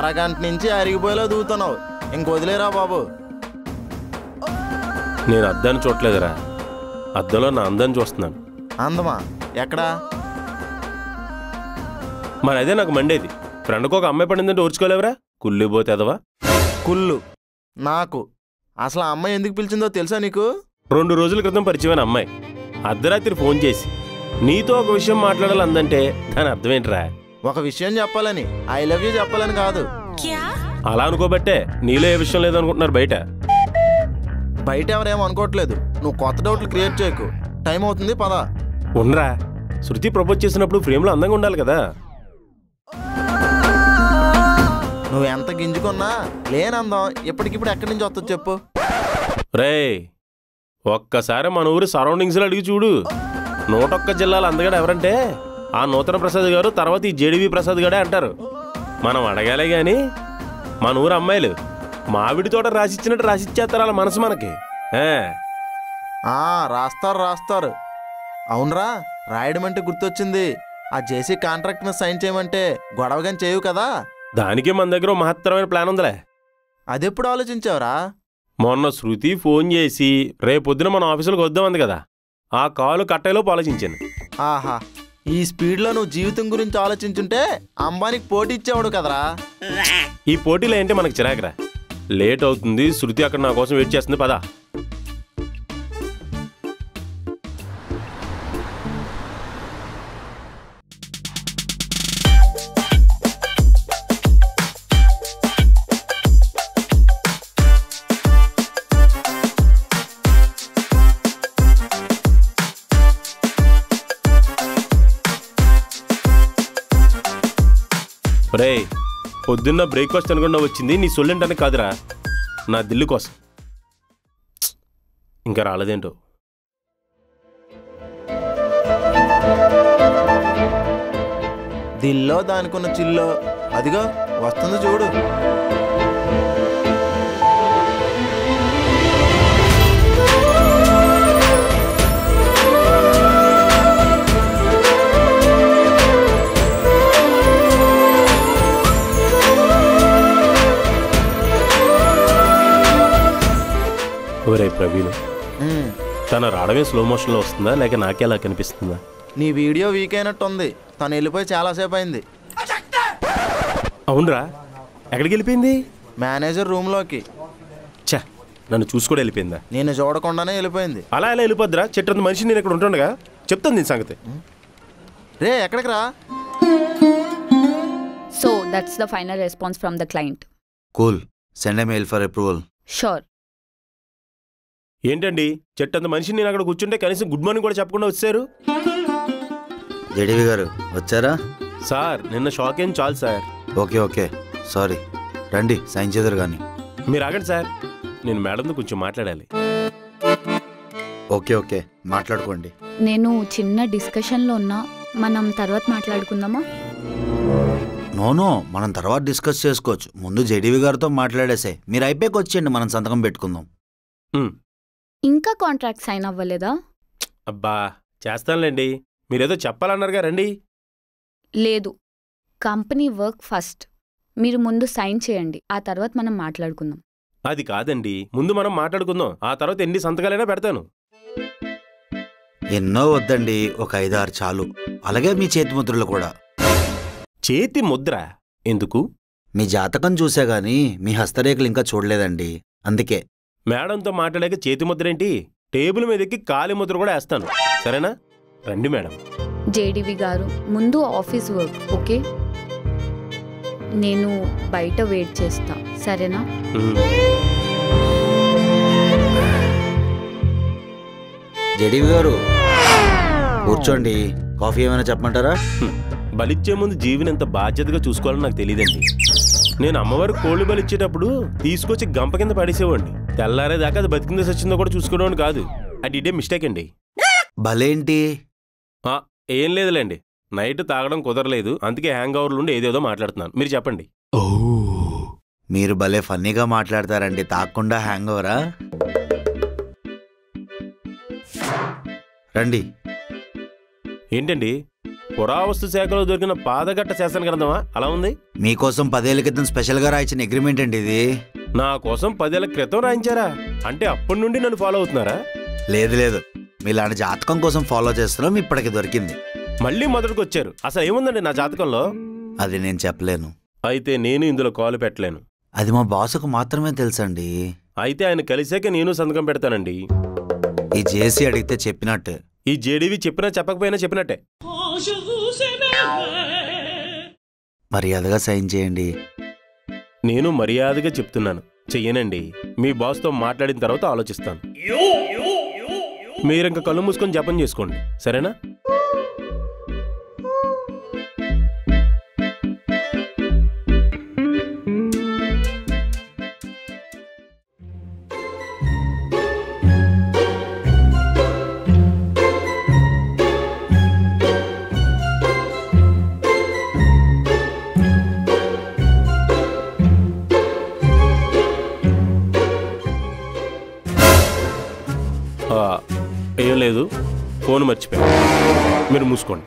అరగంట నుంచి అరిగిపోయేలా దూతున్నావు. ఇంకొదిలేరా బాబు. నేను అద్దాన్ని చూడలేదురా, అద్దంలో నా అందాన్ని చూస్తున్నాను. అందమా? ఎక్కడా? మరి అదే నాకు మండేది. ఫ్రెండ్కి ఒక అమ్మాయి పడిందంటే ఓర్చుకోలేవరా? కుళ్ళిపోతే అదవా కుళ్ళు నాకు. అసలు ఆ అమ్మాయి ఎందుకు పిలిచిందో తెలుసా నీకు? 2 రోజుల క్రితం పరిచయమైన అమ్మాయి అర్ధరాత్రి ఫోన్ చేసి నీతో ఒక విషయం మాట్లాడాలందంటే దాని అర్థం ఏంట్రా? ఒక విషయం చెప్పాలని, ఐ లవ్ యూ చెప్పాలని కాదు. అలా అనుకోబట్టే నీలో ఏ విషయం లేదనుకుంటున్నారు బయట. బయట ఎవరేమో అనుకోవట్లేదు. నువ్వు కొత్త డౌట్లు క్రియేట్ చేయకు. టైం అవుతుంది, పద. ఉండరా, శృతి ప్రపోజ్ చేసినప్పుడు ఫ్రేమ్లో అందంగా ఉండాలి కదా. నువ్వు ఎంత గింజుకున్నా లేనందం ఇప్పటికిప్పుడు ఎక్కడి నుంచి వస్తుంది చెప్పు. రే, ఒక్కసారి మన ఊరి సరౌండింగ్స్లో అడిగి చూడు. 101 జిల్లాల అందగాడు ఎవరంటే ఆ నూతన ప్రసాద్ గారు, తర్వాత ఈ జేడీవి ప్రసాద్ గారే అంటారు. మనం అడగాలే గాని మన ఊరు అమ్మాయిలు మామిడి తోట రాసిచ్చినట్టు రాసిచ్చేస్తారు వాళ్ళ మనసు మనకి. రాస్తారు. అవునరా, రాయడం అంటే గుర్తొచ్చింది. ఆ జేసీ కాంట్రాక్ట్ మీద సైన్ చేయమంటే గొడవగాని చేయవు కదా. దానికే మన దగ్గర మహత్తరమైన ప్లాన్ ఉందిలే. అదెప్పుడు ఆలోచించావురా? మొన్న శృతి ఫోన్ చేసి రేపొద్దున మన ఆఫీసులకు వద్దామంది కదా, ఆ కాలు కట్టేలోపు ఆలోచించాను. ఆహా, ఈ స్పీడ్లో నువ్వు జీవితం గురించి ఆలోచించుంటే అంబానీకి పోటీ ఇచ్చేవాడు కదరా. ఈ పోటీలో ఏంటి మనకు చిరాకురా. లేట్ అవుతుంది, శృతి అక్కడ నా కోసం వెయిట్ చేస్తుంది, పదా. రే, పొద్దున్న బ్రేక్ఫాస్ట్ అనుకుండా వచ్చింది నీ సొల్లింటానే కాదురా, నా దిల్లు కోసం. ఇంకా రాలేదేంటో. దిల్లో దానికున్న చిల్లో అదిగో వస్తుంది చూడు. ఒరే ప్రవీణ్, తన రావడమే స్లో మోషన్లో వస్తుందా లేక నాకే అలా కనిపిస్తుందా? నీ వీడియో వీక్ అయినట్టుంది. తను వెళ్ళిపోయి చాలాసేపు అయింది. అవునరా, ఎక్కడికి వెళ్ళిపోయింది? మేనేజర్ రూమ్లోకి. చా, నన్ను చూసుకోవడం వెళ్ళిపోయిందా? నేను చూడకుండానే వెళ్ళిపోయింది. అలా ఎలా వెళ్ళిపోద్దురా? చెట్టు మనిషి నేను ఇక్కడ ఉంటుండగా చెప్తాను దీని సంగతి. రే, ఎక్కడికి రా? So that's the final response from the client. Cool. Send a mail for approval. Sure. ఏంటండి, చెట్టంత మనిషి నేను అక్కడ కూర్చుంటే కనీసం గుడ్ మార్నింగ్ కూడా చెప్పకుండా వచ్చారు. జేడీవి గారు వచ్చారా? సార్, నిన్న షాక్ ఏం చాలు సార్. Okay, sorry. రండి, సైన్ చేద్దరు కానీ. మీరు ఆగండి సార్, నేను మేడంతో కొంచెం మాట్లాడాలి. ఓకే, మాట్లాడుకోండి. నేను చిన్న డిస్కషన్లో ఉన్నా, మనం తర్వాత మాట్లాడుకుందామా? నో, మనం తర్వాత డిస్కస్ చేసుకోవచ్చు. ముందు జేడీవి గారితో మాట్లాడేసే. మీరు అయిపోయాక వచ్చేయండి, మనం సంతకం పెట్టుకుందాం. ఇంకా కాంట్రాక్ట్ సైన్ అవ్వలేదా? అబ్బా, చేస్తానులేండి. మీరేదో చెప్పాలన్నారుగా, రండి. లేదు, కంపెనీ వర్క్ ఫస్ట్. మీరు ముందు సైన్ చేయండి, ఆ తర్వాత మనం మాట్లాడుకుందాం. అది కాదండి, ముందు మనం మాట్లాడుకుందాం, ఆ తర్వాత ఎన్ని సంతకాలైనా పెడతాను. ఎన్నో వద్దండి, ఒక 5-6 చాలు. అలాగే మీ చేతి ముద్రలు కూడా. చేతి ముద్ర ఎందుకు? మీ జాతకం చూసా గానీ మీ హస్తరేఖలు ఇంకా చూడలేదండి, అందుకే. మేడంతో మాట్లాడాక చేతి ముద్ర ఏంటి, టేబుల్ మీదకి కాలి ముద్ర కూడా వేస్తాను, సరేనా? రండి మేడం. జేడీవి గారు, ముందు ఆఫీస్ వర్క్, ఓకే? నేను బయట వెయిట్ చేస్తా, సరేనా? జేడీవి గారు కూర్చోండి. కాఫీ ఏమైనా చెప్పమంటారా? బలిచ్చే ముందు జీవిని ఎంత బాధ్యతగా చూసుకోవాలని నాకు తెలియదండి. నేను అమ్మవారు కోళ్ళు బలిచ్చేటప్పుడు తీసుకొచ్చి గంప కింద పడేసేవాడిని. తెల్లారేదాకా అది బతికిందో సచ్చిందో కూడా చూసుకోవడం కాదు. అది ఇదే మిస్టేక్ అండి. భలేంటి? ఏం లేదులేండి, నైట్ తాగడం కుదరలేదు, అందుకే హ్యాంగ్ ఓవర్లు ఉండి ఏదేదో మాట్లాడుతున్నాను. మీరు చెప్పండి. మీరు భలే ఫన్నీగా మాట్లాడతారండి. తాగకుండా హ్యాంగ్ ఓవరా? రండి. ఏంటండి, పురావస్తు శాఖలో దొరికిన పాదగట్ట శాసన గ్రంథమా అలా ఉంది. మీకోసం 10 ఏళ్ల క్రితం స్పెషల్గా రాయించిన అగ్రిమెంట్ అండి ఇది. నా కోసం 10 ఏళ్ల క్రితం రాయించారా? అంటే అప్పటి నుండి నన్ను ఫాలో అవుతున్నారా? లేదు లేదు, మీలాంటి జాతకం కోసం ఫాలో చేస్తున్నాం, ఇప్పటికి దొరికింది. మళ్ళీ మొదటికి వచ్చారు. అసలు ఏముందండి నా జాతకంలో? అది నేను చెప్పలేను. అయితే నేను ఇందులో కాలు పెట్టలేను. అది మా బాసుకు మాత్రమే తెలుసండి. అయితే ఆయన కలిసాక నేను సంతకం పెడతానండి. ఈ జేసీ అడిగితే చెప్పినట్టే. ఈ జేడీవి చెప్పినా చెప్పకపోయినా చెప్పినట్టే. మర్యాదగా సైన్ చేయండి. నేను మర్యాదగా చెప్తున్నాను, చెయ్యనండి. మీ బాస్తో మాట్లాడిన తర్వాత ఆలోచిస్తాను. మీరింక కళ్ళు మూసుకొని జపం చేసుకోండి, సరేనా? ఏం లేదు, ఫోన్ మర్చిపోయాను. మీరు మూసుకోండి.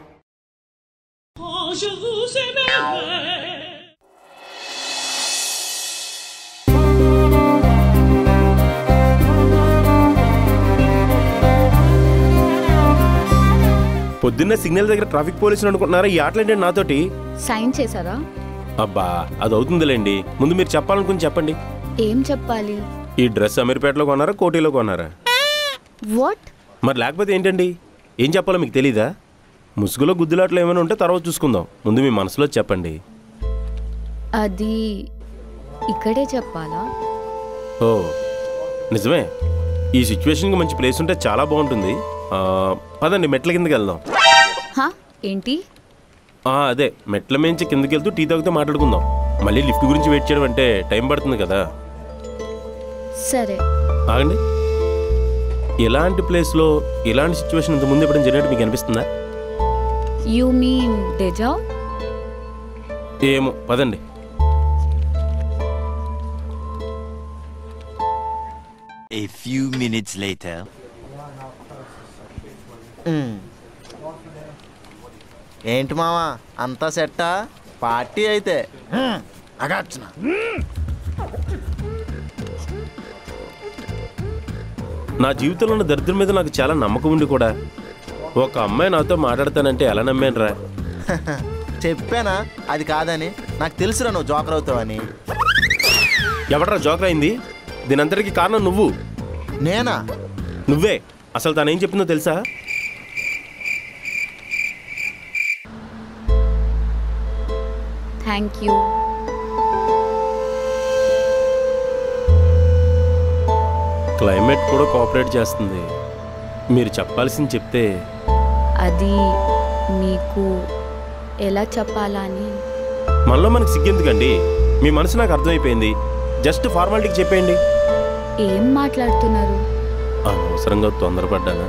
పొద్దున్న సిగ్నల్ దగ్గర ట్రాఫిక్ పోలీసులు అనుకుంటున్నారా ఈ ఆటలేంటి నాతోటి? సైన్ చేశారా? అబ్బా అది అవుతుందిలేండి. ముందు మీరు చెప్పాలనుకుని చెప్పండి. ఏం చెప్పాలి? ఈ డ్రెస్ అమీర్పేటలో కొన్నారా, కోటిలో కొన్నారా? వాట్? మరి లేకపోతే ఏంటండి? ఏం చెప్పాలో మీకు తెలీదా? ముసుగులో గుద్దులాట్లు ఏమైనా ఉంటే తర్వాత చూసుకుందాం. ముందు మీ మనసులో చెప్పండి. అది ఇక్కడే చెప్పాలా? ఓ నిజమే, ఈ సిచ్యువేషన్కి మంచి ప్లేస్ ఉంటే చాలా బాగుంటుంది. పదండి మెట్ల కిందకి వెళ్దాం. ఏంటి? అదే మెట్ల మించి కిందకి వెళ్తూ టీ తాగితే మాట్లాడుకుందాం. మళ్ళీ లిఫ్ట్ గురించి వెయిట్ చేయడం అంటే టైం పడుతుంది కదా. సరే ఆగండి. ఇలాంటి ప్లేస్లో ఇలాంటి సిచ్యువేషన్ ఇంత ముందు ఎప్పుడైనా జరిగినట్టు మీకు అనిపిస్తుందా? You mean deja? ఏమో, పదండి. A few minutes later. ఏంటి మావా అంతా సెట్టా? పార్టీ అయితే అగార్చున. నా జీవితంలో ఉన్న దరిద్రం మీద నాకు చాలా నమ్మకం ఉండి కూడా ఒక అమ్మాయి నాతో మాట్లాడతానంటే ఎలా నమ్మానురా? చెప్పానా అది కాదని? నాకు తెలుసురా నువ్వు జోకర్ అవుతావని. ఎవడరా జోకర్ అయింది? దీనంతటికి కారణం నువ్వు. నేనా? నువ్వే. అసలు తను ఏం చెప్పిందో తెలుసా? Thank you. క్లైమేట్ కూడా కోఆపరేట్ చేస్తుంది. మీరు చెప్పాల్సింది చెప్తే. అది మీకు ఎలా చెప్పాలని. మనలో మనకు సిగ్గెందుకండి? మీ మనసు నాకు అర్థమైపోయింది. జస్ట్ ఫార్మాలిటీకి చెప్పేయండి. ఏం మాట్లాడుతున్నారు? అనవసరంగా తొందరపడ్డానా?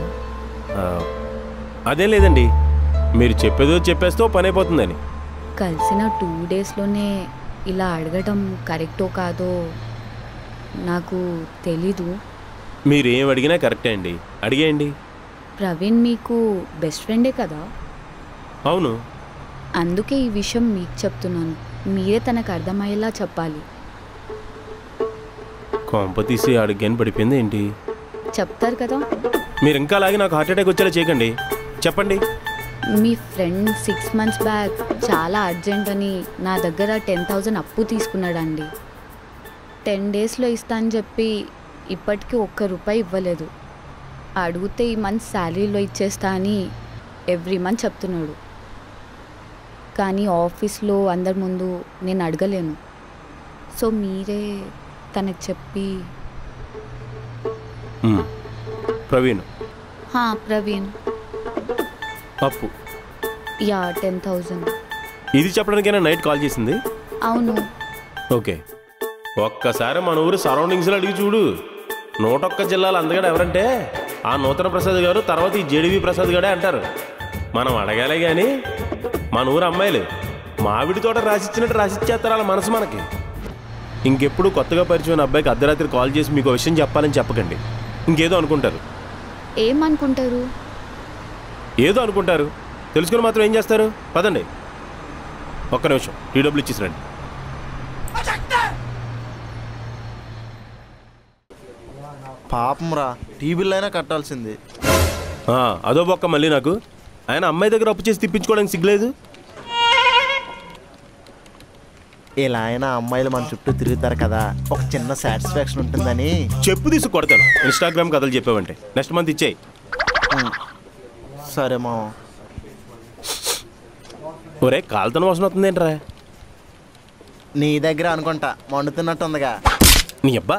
అదేం లేదండి, మీరు చెప్పేదో చెప్పేస్తే పని అయిపోతుందని. కలిసిన 2 డేస్లోనే ఇలా అడగడం కరెక్టో కాదో నాకు తెలీదు. మీరు ఏం అడిగినా కరెక్టే అండి, అడిగేయండి. ప్రవీణ్ మీకు బెస్ట్ ఫ్రెండే కదా? అవును. అందుకే ఈ విషయం మీకు చెప్తున్నాను. మీరే తనకు అర్థమయ్యేలా చెప్పాలి. కొంప తీసి అడిగాని పడిపోయింది ఏంటి? చెప్తారు కదా. మీరు ఇంకా అలాగే నాకు హార్ట్ అటాక్ వచ్చేలా చేయకండి, చెప్పండి. మీ ఫ్రెండ్ 6 months బ్యాక్ చాలా అర్జెంట్ అని నా దగ్గర 10,000 అప్పు తీసుకున్నాడండి. 10 డేస్లో ఇస్తా అని చెప్పి ఇప్పటికీ ₹1 ఇవ్వలేదు. అడిగితే ఈ మంత్ శాలరీలో ఇచ్చేస్తా అని ఎవ్రీ మంత్ చెప్తున్నాడు. కానీ ఆఫీస్లో అందరి ముందు నేను అడగలేను. సో మీరే తనకు చెప్పి. ప్రవీణ్. ప్రవీణ్. అప్పు. యా 10,000. ఇది చెప్పడానికైనా నైట్ కాల్ చేసింది? అవును. ఓకే, ఒక్కసారి మన ఊరు సరౌండింగ్స్లో అడిగి చూడు. 101 జిల్లాలు అందగాడు ఎవరంటే ఆ నూతన ప్రసాద్ గారు, తర్వాత ఈ జేడీవి ప్రసాద్ గారే అంటారు. మనం అడగాలే కానీ మన ఊరు అమ్మాయిలు మామిడి తోట రాసిచ్చినట్టు రాసిచ్చేస్తారు వాళ్ళ మనసు మనకి. ఇంకెప్పుడు కొత్తగా పరిచయం అబ్బాయికి అర్ధరాత్రి కాల్ చేసి మీకు విషయం చెప్పాలని చెప్పకండి. ఇంకేదో అనుకుంటారు. ఏమనుకుంటారు? ఏదో అనుకుంటారు. తెలుసుకుని మాత్రం ఏం చేస్తారు? పదండి. ఒక్క నిమిషం, టీ డబ్బులు ఇచ్చేసిరండి. పాపం రా, టీ బిల్ అయినా కట్టాల్సింది. అదో బొక్క మళ్ళీ నాకు. ఆయన అమ్మాయి దగ్గర అప్పు చేసి తిప్పించుకోవడానికి సిగ్గులేదు. ఇలా అయినా అమ్మాయిలు మన చుట్టూ తిరుగుతారు కదా, ఒక చిన్న సాటిస్ఫాక్షన్ ఉంటుందని. చెప్పు తీసి కొడతాను ఇన్స్టాగ్రామ్ కథలు చెప్పావంటే. నెక్స్ట్ మంత్ ఇచ్చేయి. సరే మా. ఒరే కాలుతన వాసన వస్తుంది ఏంట్రా? నీ దగ్గర అనుకుంటా, మండుతున్నట్టు ఉందిగా. నీ అబ్బా,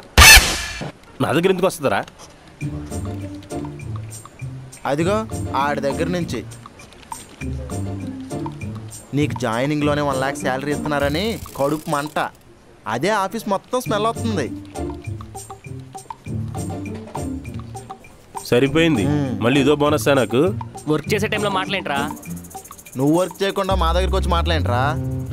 నా దగ్గర ఎందుకు వస్తుందరా? అదిగో ఆడి దగ్గర నుంచి. నీకు జాయినింగ్లోనే 1 lakh శాలరీ ఇస్తున్నారని కడుపు మంట. అదే ఆఫీస్ మొత్తం స్మెల్ వస్తుంది. సరిపోయింది. మళ్ళీ ఇదో బోనస్ నాకు. వర్క్ చేసే టైంలో మాట్లాడరా? నువ్వు వర్క్ చేయకుండా మా దగ్గరికి వచ్చి మాట్లాడరా?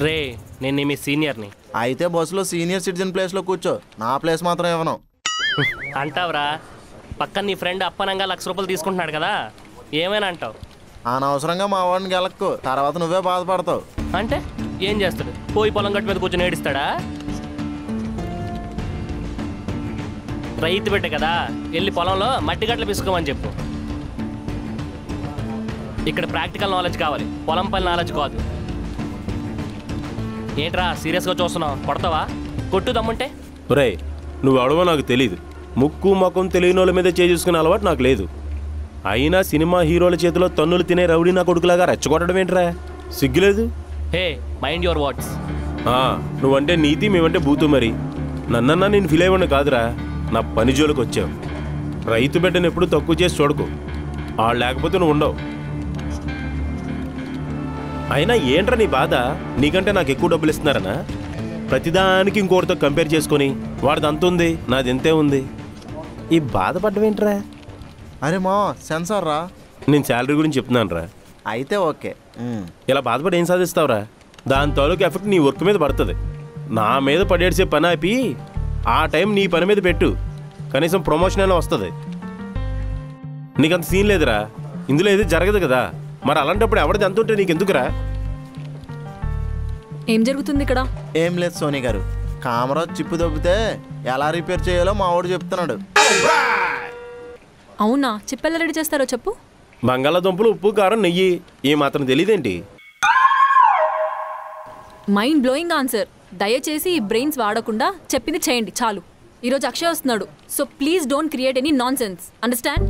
రే, నేను మీ సీనియర్ని. అయితే బస్సులో సీనియర్ సిటిజన్ ప్లేస్లో కూర్చో, నా ప్లేస్ మాత్రం ఇవ్వను. అంటావురా? పక్కన నీ ఫ్రెండ్ అప్పనంగా 1,00,000 రూపాయలు తీసుకుంటున్నాడు కదా, ఏమైనా అంటావు? అనవసరంగా మా వాడిని గెలక్కు, తర్వాత నువ్వే బాధపడతావు. అంటే ఏం చేస్తాడు? పోయి పొలం గట్టు మీద కూర్చొని ఏడుస్తాడా? రైతు బిడ్డ కదా, వెళ్ళి పొలంలో మట్టి గట్లు పిసుకోమని చెప్పు. ఇక్కడ ప్రాక్టికల్ నాలెడ్జ్ కావాలి, పొలం పని నాలెడ్జ్ కాదు. ఏంట్రా సీరియస్గా చూస్తున్నావు? కొడతావా? కొట్టు దమ్ముంటే. ఒరే నువ్వు అడవో నాకు తెలీదు. ముక్కు ముఖం తెలియని వాళ్ళ మీద చేసుకునే అలవాటు నాకు లేదు. అయినా సినిమా హీరోల చేతిలో తన్నులు తినే రౌడీ నా కొడుకులాగా రెచ్చగొట్టడం ఏంట్రా? సిగ్గులేదు? హే, మైండ్ యువర్ వర్డ్స్. నువ్వంటే నీతి, మేమంటే బూతు. మరి నన్నన్నా నేను ఫీల్ అయ్యవాడిని కాదురా. నా పని జోలికి వచ్చావు. రైతు బిడ్డను ఎప్పుడు తక్కువ చేసి చూడకు. లేకపోతే నువ్వు ఉండవు. అయినా ఏంట్రా నీ బాధ? నీకంటే నాకు ఎక్కువ డబ్బులు ఇస్తున్నారనా? ప్రతిదానికి ఇంకోటితో కంపేర్ చేసుకొని వాడిది అంత ఉంది, నాది ఎంతే ఉంది. ఈ బాధపడ్డవేంట్రా? అరే మా సెన్సార్ రా. నేను శాలరీ గురించి చెప్తున్నాను రా. అయితే ఓకే. ఇలా బాధపడి ఏం సాధిస్తావురా? దాని తాలూకు ఎఫెక్ట్ నీ వర్క్ మీద పడుతుంది. నా మీద పడేసే పని ఆపి ఆ టైం నీ పని మీద పెట్టు. కనీసం ప్రమోషన్ అయినా వస్తుంది. నీకంత సీన్ లేదురా, ఇందులో ఏది జరగదు కదా. మరి అలాంటప్పుడు ఎవరిది ఎంత ఉంటే నీకెందుకురా? ఏం జరుగుతుంది ఇక్కడ? ఏం లేదు సోనీ గారు, కెమెరా చిప్పు దొబ్బితే ఎలా రిపేర్ చేయాలో మా వాడు చెప్తున్నాడు. అవునా? చిప్పెలా రెడీ చేస్తారో చెప్పు. బంగాళాదుంపలు, ఉప్పు, కారం, నెయ్యి. ఏ మాత్రం తెలియదేంటి? Mind blowing answer. దయచేసి ఈ బ్రెయిన్స్ వాడకుండా చెప్పింది చేయండి చాలు. ఈరోజు అక్షయ్ వస్తున్నాడు, so please don't create any non sense. Understand?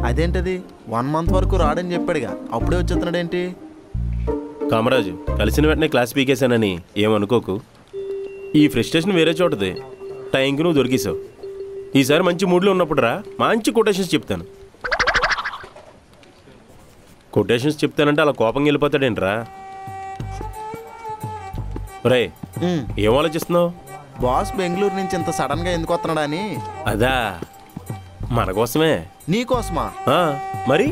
అదేంటది 1 month వరకు రాడని చెప్పాడుగా, అప్పుడే వచ్చేస్తున్నాడు ఏంటి? కామరాజు, కలిసిన వెంటనే క్లాస్ పీకేశానని ఏమనుకోకు. ఈ ఫ్రస్ట్రేషన్ వేరే చోటది. టైంకి నువ్వు దొరికేసావు. ఈసారి మంచి మూడ్లో ఉన్నప్పుడు రా, మంచి కొటేషన్స్ చెప్తాను. కొటేషన్స్ చెప్తానంటే అలా కోపంగా వెళ్ళిపోతాడేంట్రా? రే, ఏం ఆలోచిస్తున్నావు? బాస్ బెంగళూరు నుంచి ఇంత సడన్గా ఎందుకు వస్తున్నాడా అని. అదా, మన కోసమే. నీకోసమా? మరి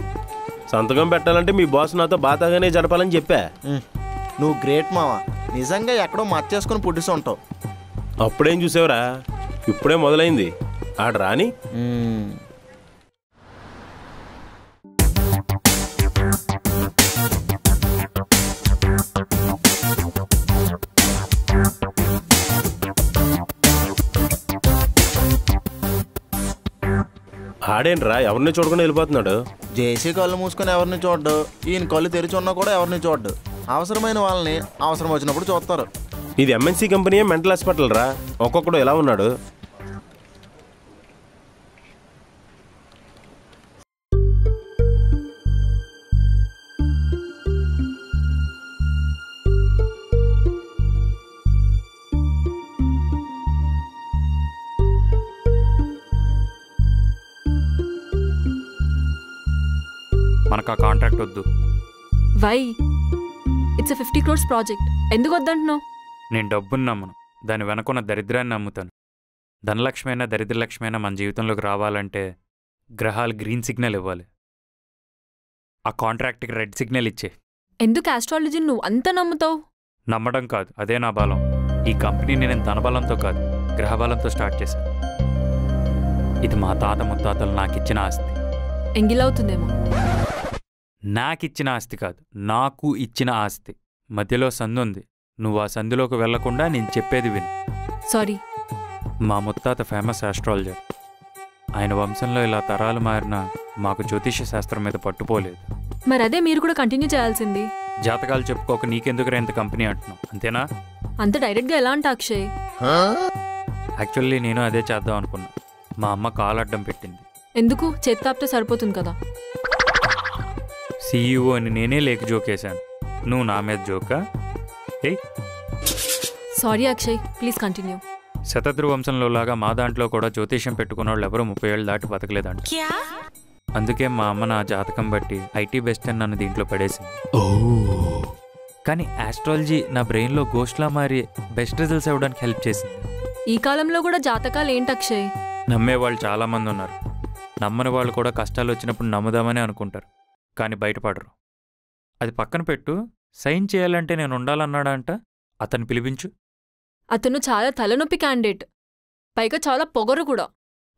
సంతకం పెట్టాలంటే మీ బాస్ నాతో బాతాగానే జరపాలని చెప్పా. నువ్వు గ్రేట్ మావా, నిజంగా ఎక్కడో మర్చేసుకుని పుట్టిస్తూ ఉంటావు. అప్పుడేం చూసావురా, ఇప్పుడే మొదలైంది. ఆడ రాని. ఆడేంట్రా ఎవరిని చూడకుండా వెళ్ళిపోతున్నాడు? జేసీ కళ్ళు మూసుకొని ఎవరిని చూడ్డు, ఈయన కళ్ళు తెరిచి ఉన్నా కూడా ఎవరిని చూడ్డు. అవసరమైన వాళ్ళని అవసరం వచ్చినప్పుడు చూస్తారు. ఇది ఎంఎన్సీ కంపెనీ, మెంటల్ హాస్పిటల్ రా. ఒక్కొక్కడు ఎలా ఉన్నాడు. మనకు ఆ కాంట్రాక్ట్ వద్దు. వై? It's 50 crores project. ఎందుకు వద్దంటున్నావు? నేను డబ్బుని నమ్మను, దాని వెనకున్న దరిద్రాన్ని నమ్ముతాను. ధనలక్ష్మి అయినా దరిద్రలక్ష్మి అయినా మన జీవితంలోకి రావాలంటే గ్రహాలు గ్రీన్ సిగ్నల్ ఇవ్వాలి. ఆ కాంట్రాక్ట్కి రెడ్ సిగ్నల్ ఇచ్చే. ఎందుకు ఆస్ట్రాలజీని నువ్వు అంత నమ్ముతావు? నమ్మడం కాదు, అదే నా బలం. ఈ కంపెనీని నేను ధన బలంతో కాదు, గ్రహ బలంతో స్టార్ట్ చేశాను. ఇది మా తాత ముత్తాతలు నాకు ఇచ్చిన ఆస్తి. ఎంగిలవుతుందేమో. నాకిచ్చిన ఆస్తి కాదు, నాకు ఇచ్చిన ఆస్తి. మధ్యలో సందు ఉంది, నువ్వు ఆ సందులోకి వెళ్లకుండా నేను చెప్పేది విను. సారీ. మా ముత్తాత ఫేమస్ ఆస్ట్రాలజర్. ఆయన వంశంలో ఇలా తరాలు మారినా మాకు జ్యోతిష శాస్త్రం మీద పట్టుపోలేదు. మరి అదే మీరు కూడా కంటిన్యూ చేయాల్సింది. జాతకాలు చెప్పుకోక నీకెందుకురా ఇంత కంపెనీ అంటున్నావు, అంతేనా? అంత డైరెక్ట్గా ఎలా అంట అక్షయ్? యాక్చువల్లీ నేను అదే చేద్దాం అనుకున్నా. మా అమ్మ కాలు అడ్డం పెట్టింది. ఎందుకు? చేత్తాపితే సరిపోతుంది కదా. సీఈఓ అని నేనే లేక జోకేశాను, నువ్వు నా మీద జోకా? ఏయ్, sorry Akshay, please continue. Shatadru వంశంలో లాగా మా దాంట్లో కూడా జ్యోతిష్యం పెట్టుకున్న వాళ్ళు ఎవరూ 30 ఏళ్ళు దాటి బతకలేదంట. అందుకే మా అమ్మ నా జాతకం బట్టి ఐటీ బెస్ట్ అని నన్ను దీంట్లో పడేసింది. కానీ ఆస్ట్రాలజీ నా బ్రెయిన్లో గోస్ట్లా మారి బెస్ట్ రిజల్ట్స్ ఇవ్వడానికి హెల్ప్ చేసింది. ఈ కాలంలో కూడా జాతకాలు ఏంటి అక్షయ్? నమ్మేవాళ్ళు చాలామంది ఉన్నారు. నమ్మని వాళ్ళు కూడా కష్టాలు వచ్చినప్పుడు నమ్ముదామని అనుకుంటారు, కానీ బయటపడరు. అది పక్కన పెట్టు, సైన్ చేయాలంటే నేను ఉండాలన్నాడంట. అతన్ని పిలిపించు. అతను చాలా తలనొప్పి క్యాండిడేట్, పైగా చాలా పొగరు కూడా.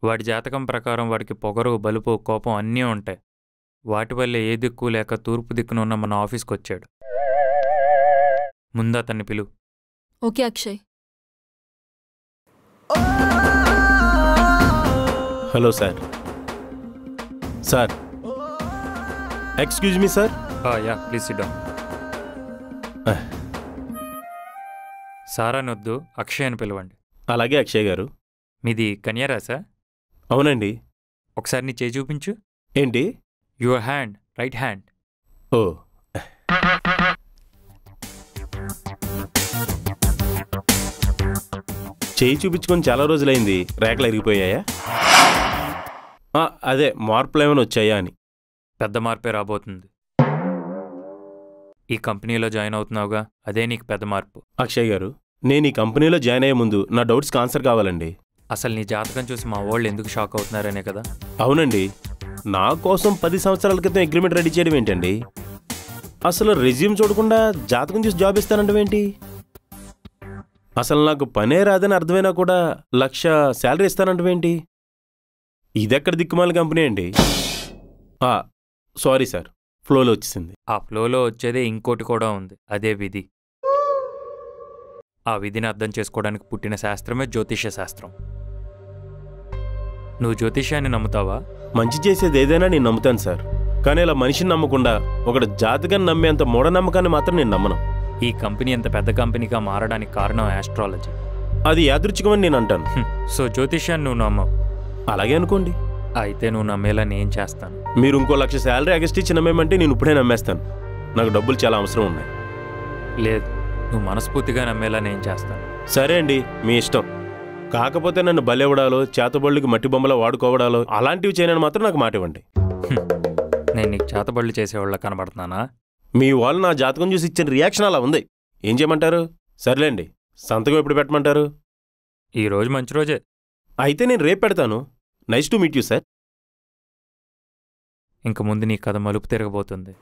వాడి జాతకం ప్రకారం వాడికి పొగరు, బలుపు, కోపం అన్నీ ఉంటాయి. వాటి వల్లే ఏ దిక్కు లేక తూర్పు దిక్కున ఉన్న మన ఆఫీస్కి వచ్చాడు. ముందు అతన్ని పిలు. Okay Akshay. Hello sir. Sir, excuse me sir. Yeah, please sit down. సారా నొద్దు, అక్షయ్ అని పిలవండి. అలాగే అక్షయ్ గారు. మీది కన్యారాసా? అవునండి. ఒకసారి నీ చేయి చూపించు. ఏంటి? Your hand, right hand. ఓ, చేయి చూపించుకొని చాలా రోజులైంది, రేఖలు ఎరిగిపోయాయా? అదే మార్పులు ఏమైనా వచ్చాయా అని. పెద్ద మార్పే రాబోతుంది. ఈ కంపెనీలో జాయిన్ అవుతున్నావుగా, అదే నీకు పెద్ద మార్పు. అక్షయ్ గారు, నేను ఈ కంపెనీలో జాయిన్ అయ్యే ముందు నా డౌట్స్కి ఆన్సర్ కావాలండి. అసలు నీ జాతకం చూసి మా వాళ్ళు ఎందుకు షాక్ అవుతున్నారనే కదా. అవునండి, నా కోసం 10 సంవత్సరాల క్రితం అగ్రిమెంట్ రెడీ చేయడం ఏంటండి? అసలు రెజ్యూమ్ చూడకుండా జాతకం చూసి జాబ్ ఇస్తానంటవేంటి? అసలు నాకు పనే రాదని అర్థమైనా కూడా 1,00,000 శాలరీ ఇస్తానంటవేంటి? ఇదెక్కడ దిక్కుమాల కంపెనీ అండి? సారీ సార్, ఫ్లోలో వచ్చేసింది. ఆ ఫ్లోలో వచ్చేదే ఇంకోటి కూడా ఉంది, అదే విధి. ఆ విధిని అర్థం చేసుకోవడానికి పుట్టిన శాస్త్రమే జ్యోతిష్య శాస్త్రం. నువ్వు జ్యోతిష్యాన్ని నమ్ముతావా? మంచి చేసేది ఏదైనా నేను నమ్ముతాను సార్, కానీ ఇలా మనిషిని నమ్మకుండా ఒకటి జాతకాన్ని నమ్మేంత మూఢనమ్మకాన్ని మాత్రం నేను నమ్మను. ఈ కంపెనీ ఎంత పెద్ద కంపెనీగా మారడానికి కారణం ఆస్ట్రాలజీ. అది యాదృచ్ఛికమని నేను అంటాను. సో జ్యోతిష్యాన్ని నువ్వు నమ్మవు? అలాగే అనుకోండి. అయితే నువ్వు నమ్మేలా నేను చేస్తాను. మీరు ఇంకో 1,00,000 శాలరీ అగస్ట్ ఇచ్చి నమ్మేమంటే నేను ఇప్పుడే నమ్మేస్తాను. నాకు డబ్బులు చాలా అవసరం ఉన్నాయి. లేదు, నువ్వు మనస్ఫూర్తిగా నమ్మేలా నేను చేస్తాను. సరే అండి, మీ ఇష్టం. కాకపోతే నన్ను బలెవడాలో, చేతబళ్ళకి మట్టి బొమ్మలో వాడుకోవడాలో అలాంటివి చేయనని మాత్రం నాకు మాట ఇవ్వండి. నేను నీకు చేతబళ్ళు చేసేవాళ్ళ కనబడుతున్నానా? మీ వాళ్ళు నా జాతకం చూసి ఇచ్చిన రియాక్షన్ అలా ఉంది. ఏం చేయమంటారు? సర్లేండి, సంతకం ఎప్పుడు పెట్టమంటారు? ఈరోజు మంచి రోజే. అయితే నేను రేపు పెడతాను. Nice to meet you sir. ఇంక ముందు నీ కథ మలుపు తిరగబోతుంది.